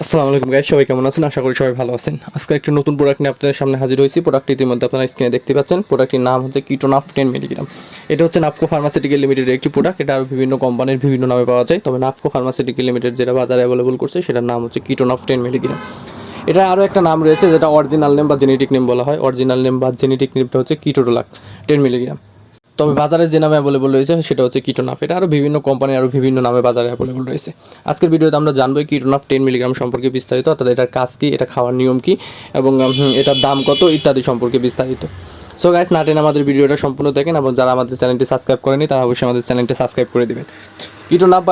আসসালামু আলাইকুম গাইস, সবাই কেমন আছেন? আশা করি সবাই ভালো আছেন। আজকে একটি নতুন প্রোডাক্ট নিয়ে আপনাদের সামনে হাজির হয়েছি। প্রোডাক্টটি ইতিমধ্যে আপনারা স্ক্রিনে দেখতে পাচ্ছেন। প্রোডাক্টটির নাম হচ্ছে কিটোনাফ 10 মিলিগ্রাম। এটা হচ্ছে নাফকো ফার্মাসিউটিক্যাল লিমিটেডের একটি প্রোডাক্ট। এটা আরও বিভিন্ন কোম্পানির বিভিন্ন নামে পাওয়া যায়, তবে নাফকো ফার্মাসিউটিক্যাল লিমিটেড যেটা বাজারে অ্যাভেলেবল করছে সেটার নাম হচ্ছে কিটোনাফ 10 মিলিগ্রাম। এটা আরও একটা নাম রয়েছে যেটা অরিজিনাল নেম বা জেনেটিক নেম বলা হয়। অরিজিনাল নেম বা জেনেটিক নেমটা হচ্ছে কিটোরোলাক 10 মিলিগ্রাম। তবে বাজারে যে নামে অ্যাভেলেবল রয়েছে সেটা হচ্ছে কিটোনাফ। এটা আরও বিভিন্ন কোম্পানি আরও বিভিন্ন নামে বাজারে অ্যাভেলেবল রয়েছে। আজকের ভিডিওতে আমরা জানবো কিটোনাফ 10 মিলিগ্রাম সম্পর্কে বিস্তারিত, অর্থাৎ এটার কাজ কী, এটা খাওয়ার নিয়ম কী এবং এটার দাম কত ইত্যাদি সম্পর্কে বিস্তারিত। সো গাইস, না টেনে আমাদের ভিডিওটা সম্পূর্ণ দেখেন এবং যারা আমাদের চ্যানেলটি সাবস্ক্রাইব করেনি তারা অবশ্যই আমাদের চ্যানেলটি সাবস্ক্রাইব করে দেবেন। কিটোনাফ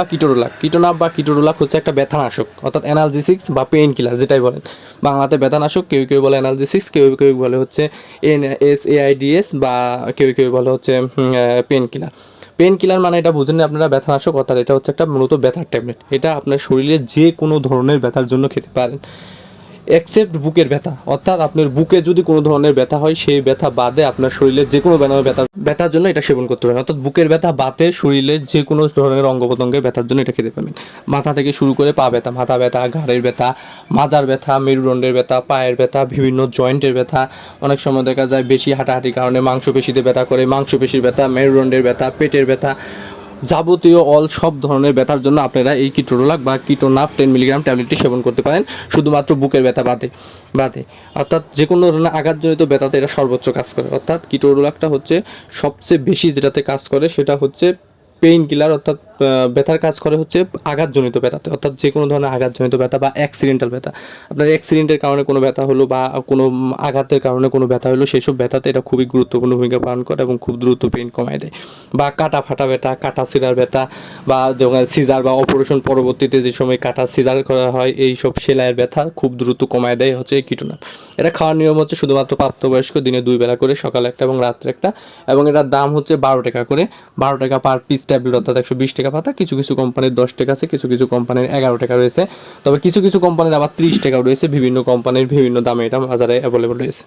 বা কিটোরোলাক হচ্ছে একটা ব্যথানাশক, অর্থাৎ অ্যানালজেসিক্স বা পেইন কিলার যেটাই বলেন। বাংলাতে ব্যথানাশক, কেউ কেউ বলে অ্যানালজেসিক্স, কেউ কেউ বলে হচ্ছে NSAIDS বা কেউ কেউ বলে হচ্ছে পেন কিলার। পেন কিলার মানে এটা বুঝেন আপনারা ব্যথানাশক, অর্থাৎ এটা হচ্ছে একটা মূলত ব্যথার ট্যাবলেট। এটা আপনার শরীরে যে কোনো ধরনের ব্যথার জন্য খেতে পারেন, এক্সেপ্ট বুকের ব্যথা। অর্থাৎ আপনার বুকে যদি কোনো ধরনের ব্যথা হয় সেই ব্যথা বাদে আপনার শরীরে যে কোনো ব্যথার জন্য এটা সেবন করতে পারেন। অর্থাৎ বুকের ব্যথা বাদে শরীরের যে কোনো ধরনের অঙ্গ প্রত্যঙ্গের ব্যথার জন্য এটা খেতে পাবেন। মাথা থেকে শুরু করে পা ব্যথা, মাথা ব্যথা, ঘাড়ের ব্যথা, মাজার ব্যথা, মেরুদণ্ডের ব্যথা, পায়ের ব্যথা, বিভিন্ন জয়েন্টের ব্যথা। অনেক সময় দেখা যায় বেশি হাঁটাহাঁটির কারণে মাংসপেশিতে ব্যথা করে, মাংসপেশির ব্যথা, মেরুদণ্ডের ব্যথা, পেটের ব্যথা, যাবতীয় সব ধরনের ব্যথার জন্য আপনারা এই কিটোরোলাক বা কিটোনাফ 10 মিলিগ্রাম ট্যাবলেটটি সেবন করতে পারেন, শুধুমাত্র বুকের ব্যথা বাদে। অর্থাৎ যে কোনো ধরনের আঘাতজনিত ব্যথাতে এটা সর্বোচ্চ কাজ করে। অর্থাৎ কিটোরোলাকটা হচ্ছে সবচেয়ে বেশি যেটাতে কাজ করে সেটা হচ্ছে পেইন কিলার, অর্থাৎ ব্যথার কাজ করে হচ্ছে আঘাতজনিত ব্যথাতে। অর্থাৎ যে কোনো ধরনের আঘাতজনিত ব্যথা বা অ্যাক্সিডেন্টাল ব্যথা, আপনার অ্যাক্সিডেন্টের কারণে কোনো ব্যথা হলো বা কোনো আঘাতের কারণে কোনো ব্যথা হলো, সেই সব ব্যথাতে এটা খুবই গুরুত্বপূর্ণ ভূমিকা পালন করে এবং খুব দ্রুত পেইন কমায় দেয়। বা কাটা ফাটা ব্যথা, কাটা ছিঁড়ার ব্যথা, বা যখন সিজার বা অপারেশন পরবর্তীতে যে সময় কাটা সিজার করা হয় এই সব সেলাইয়ের ব্যথা খুব দ্রুত কমায় দেয় হচ্ছে এই কিটোনাফ। এটা খাওয়ার নিয়ম হচ্ছে শুধুমাত্র প্রাপ্তবয়স্ক, দিনে 2 বেলা করে, সকালে একটা এবং রাত্রে একটা। এবং এটার দাম হচ্ছে 12 টাকা করে, 12 টাকা পার পিস ট্যাবলেট, অর্থাৎ 120 টাকা পাতা। কিছু কিছু কোম্পানির 10 টাকা আছে, কিছু কিছু কোম্পানির 11 টাকা রয়েছে, তবে কিছু কিছু কোম্পানির আবার 30 টাকাও রয়েছে। বিভিন্ন কোম্পানির বিভিন্ন দামে এটা বাজারে অ্যাভেলেবল রয়েছে।